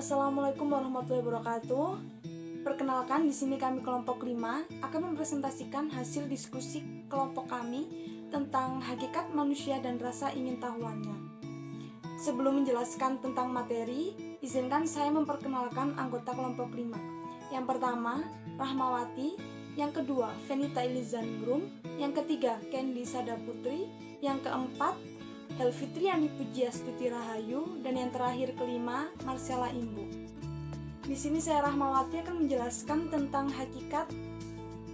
Assalamualaikum warahmatullahi wabarakatuh. Perkenalkan, di sini kami kelompok 5 akan mempresentasikan hasil diskusi kelompok kami tentang hakikat manusia dan rasa ingin tahuannya. Sebelum menjelaskan tentang materi, izinkan saya memperkenalkan anggota kelompok 5. Yang pertama, Rahmawati. Yang kedua, Fenita Ilizanggrum. Yang ketiga, Kendi Sada Putri. Yang keempat, Helfitriani Pujiastuti Rahayu. Dan yang terakhir kelima, Marcella Imbu. Di sini saya Rahmawati akan menjelaskan tentang hakikat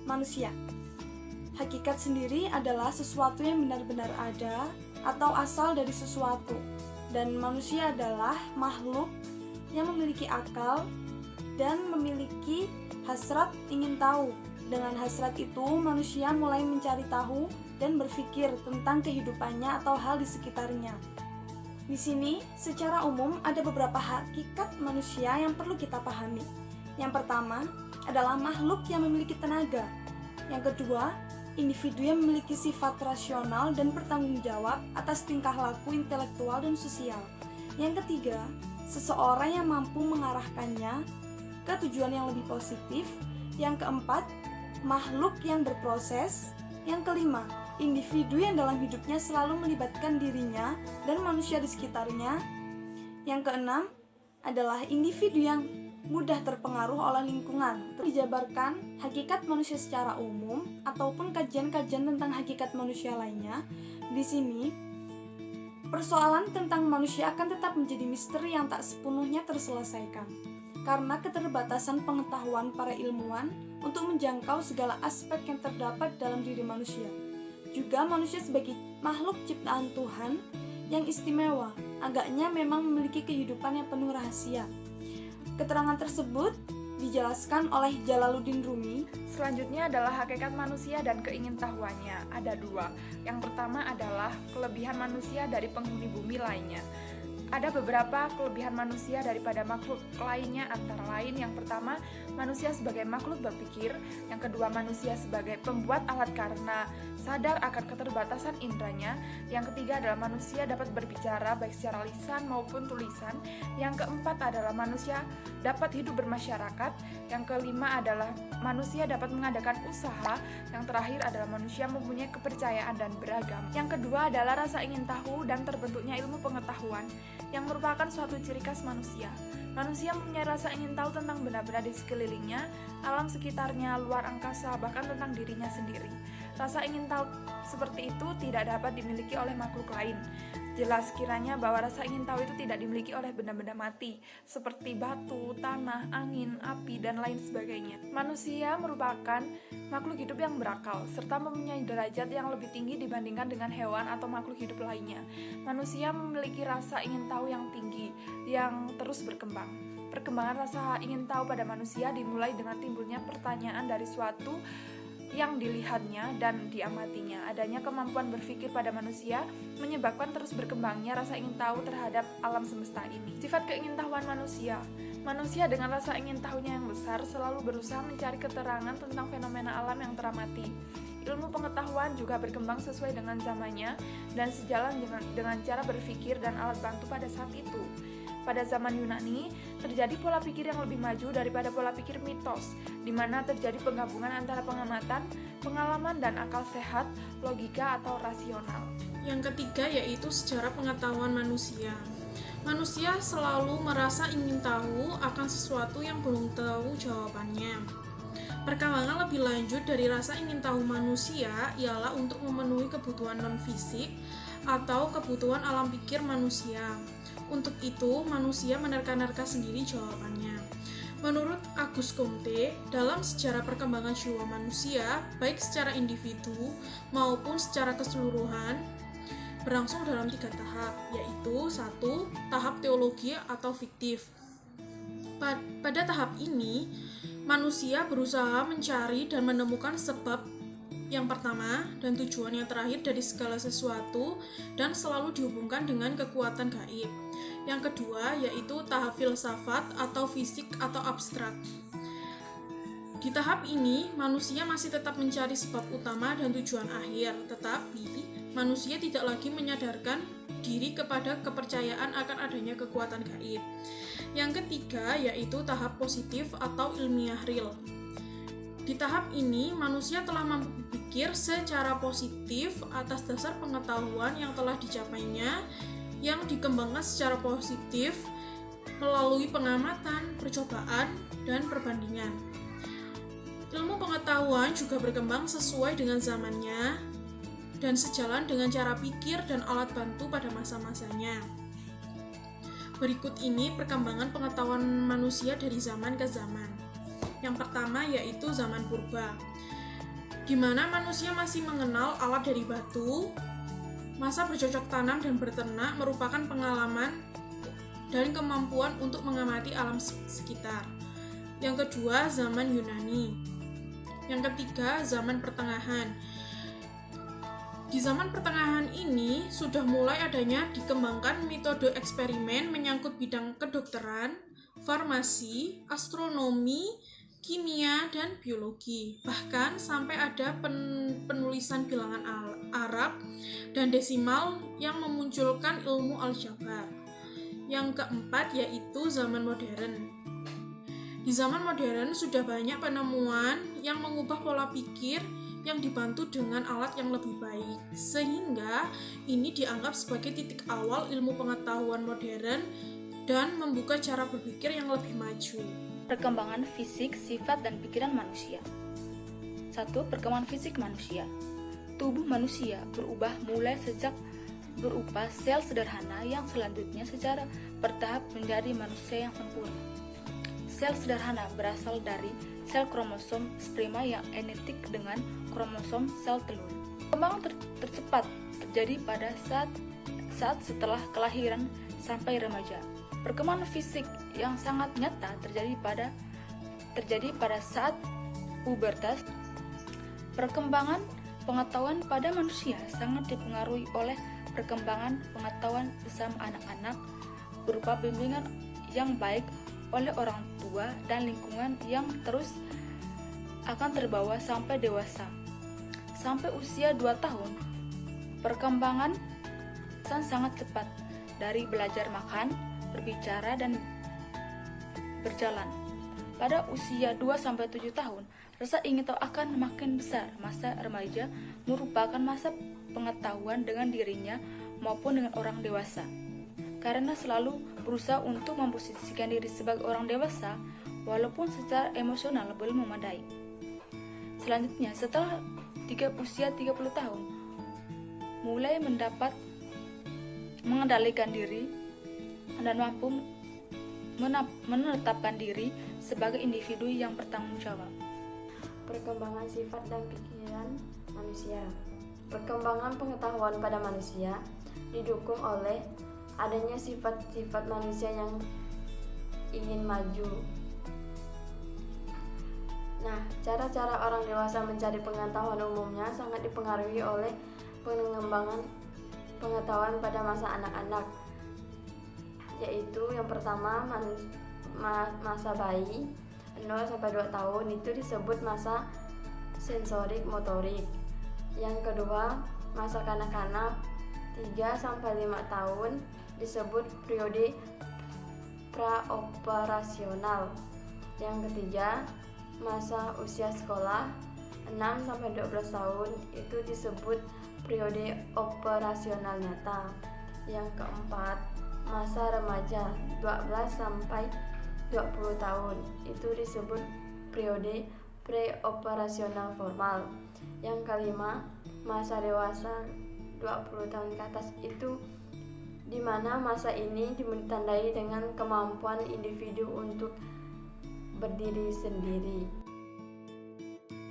manusia. Hakikat sendiri adalah sesuatu yang benar-benar ada atau asal dari sesuatu. Dan manusia adalah makhluk yang memiliki akal dan memiliki hasrat ingin tahu. Dengan hasrat itu, manusia mulai mencari tahu dan berpikir tentang kehidupannya atau hal di sekitarnya. Di sini, secara umum ada beberapa hakikat manusia yang perlu kita pahami. Yang pertama adalah makhluk yang memiliki tenaga. Yang kedua, individu yang memiliki sifat rasional dan bertanggung jawab atas tingkah laku intelektual dan sosial. Yang ketiga, seseorang yang mampu mengarahkannya ke tujuan yang lebih positif. Yang keempat, makhluk yang berproses. Yang kelima, individu yang dalam hidupnya selalu melibatkan dirinya dan manusia di sekitarnya. Yang keenam adalah individu yang mudah terpengaruh oleh lingkungan. Dijabarkan hakikat manusia secara umum ataupun kajian-kajian tentang hakikat manusia lainnya. Di sini, persoalan tentang manusia akan tetap menjadi misteri yang tak sepenuhnya terselesaikan karena keterbatasan pengetahuan para ilmuwan untuk menjangkau segala aspek yang terdapat dalam diri manusia. Juga manusia sebagai makhluk ciptaan Tuhan yang istimewa, agaknya memang memiliki kehidupan yang penuh rahasia. Keterangan tersebut dijelaskan oleh Jalaluddin Rumi. Selanjutnya adalah hakikat manusia dan keingintahuannya. Ada dua. Yang pertama adalah kelebihan manusia dari penghuni bumi lainnya. Ada beberapa kelebihan manusia daripada makhluk lainnya, antara lain yang pertama, manusia sebagai makhluk berpikir. Yang kedua, manusia sebagai pembuat alat karena sadar akan keterbatasan indranya. Yang ketiga adalah manusia dapat berbicara baik secara lisan maupun tulisan. Yang keempat adalah manusia dapat hidup bermasyarakat. Yang kelima adalah manusia dapat mengadakan usaha. Yang terakhir adalah manusia mempunyai kepercayaan dan beragam. Yang kedua adalah rasa ingin tahu dan terbentuknya ilmu pengetahuan yang merupakan suatu ciri khas manusia. Manusia mempunyai rasa ingin tahu tentang benda-benda di sekelilingnya, alam sekitarnya, luar angkasa, bahkan tentang dirinya sendiri. Rasa ingin tahu seperti itu tidak dapat dimiliki oleh makhluk lain. Jelas kiranya bahwa rasa ingin tahu itu tidak dimiliki oleh benda-benda mati, seperti batu, tanah, angin, api, dan lain sebagainya. Manusia merupakan makhluk hidup yang berakal, serta mempunyai derajat yang lebih tinggi dibandingkan dengan hewan atau makhluk hidup lainnya. Manusia memiliki rasa ingin tahu yang tinggi, yang terus berkembang. Perkembangan rasa ingin tahu pada manusia dimulai dengan timbulnya pertanyaan dari suatu yang dilihatnya dan diamatinya. Adanya kemampuan berpikir pada manusia menyebabkan terus berkembangnya rasa ingin tahu terhadap alam semesta ini. Sifat keingintahuan manusia. Manusia dengan rasa ingin tahunya yang besar selalu berusaha mencari keterangan tentang fenomena alam yang teramati. Ilmu pengetahuan juga berkembang sesuai dengan zamannya dan sejalan dengan cara berpikir dan alat bantu pada saat itu. Pada zaman Yunani, terjadi pola pikir yang lebih maju daripada pola pikir mitos, di mana terjadi penggabungan antara pengamatan, pengalaman, dan akal sehat, logika atau rasional. Yang ketiga yaitu sejarah pengetahuan manusia. Manusia selalu merasa ingin tahu akan sesuatu yang belum tahu jawabannya. Perkembangan lebih lanjut dari rasa ingin tahu manusia ialah untuk memenuhi kebutuhan non-fisik atau kebutuhan alam pikir manusia. Untuk itu, manusia menerka-nerka sendiri jawabannya. Menurut Auguste Comte, dalam sejarah perkembangan jiwa manusia, baik secara individu maupun secara keseluruhan, berlangsung dalam 3 tahap, yaitu 1. Tahap teologi atau fiktif. Pada tahap ini, manusia berusaha mencari dan menemukan sebab yang pertama dan tujuan yang terakhir dari segala sesuatu dan selalu dihubungkan dengan kekuatan gaib. Yang kedua yaitu tahap filsafat atau fisik atau abstrak. Di tahap ini, manusia masih tetap mencari sebab utama dan tujuan akhir, tetapi manusia tidak lagi menyadarkan diri kepada kepercayaan akan adanya kekuatan gaib. Yang ketiga yaitu tahap positif atau ilmiah real. Di tahap ini, manusia telah berpikir secara positif atas dasar pengetahuan yang telah dicapainya, yang dikembangkan secara positif melalui pengamatan, percobaan, dan perbandingan. Ilmu pengetahuan juga berkembang sesuai dengan zamannya dan sejalan dengan cara pikir dan alat bantu pada masa-masanya. Berikut ini perkembangan pengetahuan manusia dari zaman ke zaman. Yang pertama yaitu zaman purba, di mana manusia masih mengenal alat dari batu. Masa bercocok tanam dan berternak merupakan pengalaman dan kemampuan untuk mengamati alam sekitar. Yang kedua, zaman Yunani. Yang ketiga, zaman pertengahan. Di zaman pertengahan ini sudah mulai adanya dikembangkan metode eksperimen menyangkut bidang kedokteran, farmasi, astronomi, kimia, dan biologi. Bahkan sampai ada penulisan bilangan Arab dan desimal yang memunculkan ilmu aljabar. Yang keempat yaitu zaman modern. Di zaman modern sudah banyak penemuan yang mengubah pola pikir yang dibantu dengan alat yang lebih baik, sehingga ini dianggap sebagai titik awal ilmu pengetahuan modern dan membuka cara berpikir yang lebih maju. Perkembangan fisik, sifat, dan pikiran manusia. 1. Perkembangan fisik manusia. Tubuh manusia berubah mulai sejak berupa sel sederhana yang selanjutnya secara bertahap menjadi manusia yang sempurna. Sel sederhana berasal dari sel kromosom sperma yang identik dengan kromosom sel telur. Perkembangan tercepat terjadi pada saat setelah kelahiran sampai remaja. Perkembangan fisik yang sangat nyata terjadi pada saat pubertas. Perkembangan pengetahuan pada manusia sangat dipengaruhi oleh perkembangan pengetahuan bersama anak-anak berupa bimbingan yang baik oleh orang tua dan lingkungan yang terus akan terbawa sampai dewasa. Sampai usia 2 tahun, perkembangan sangat cepat dari belajar makan, berbicara, dan berjalan. Pada usia 2-7 tahun, rasa ingin tahu akan makin besar. Masa remaja merupakan masa pengetahuan dengan dirinya maupun dengan orang dewasa. Karena selalu berusaha untuk memposisikan diri sebagai orang dewasa, walaupun secara emosional belum memadai. Selanjutnya, setelah usia 30 tahun, mulai mengendalikan diri dan mampu menetapkan diri sebagai individu yang bertanggung jawab. Perkembangan sifat dan pikiran manusia. Perkembangan pengetahuan pada manusia didukung oleh adanya sifat-sifat manusia yang ingin maju. Nah, cara-cara orang dewasa mencari pengetahuan umumnya sangat dipengaruhi oleh pengembangan pengetahuan pada masa anak-anak, yaitu yang pertama masa bayi 0-2 tahun itu disebut masa sensorik motorik. Yang kedua, masa kanak-kanak 3-5 tahun disebut periode praoperasional. Yang ketiga, masa usia sekolah 6-12 tahun itu disebut periode operasional nyata. Yang keempat, masa remaja 12-20 tahun itu disebut periode preoperasional formal. Yang kelima, masa dewasa 20 tahun ke atas itu di mana masa ini ditandai dengan kemampuan individu untuk berdiri sendiri.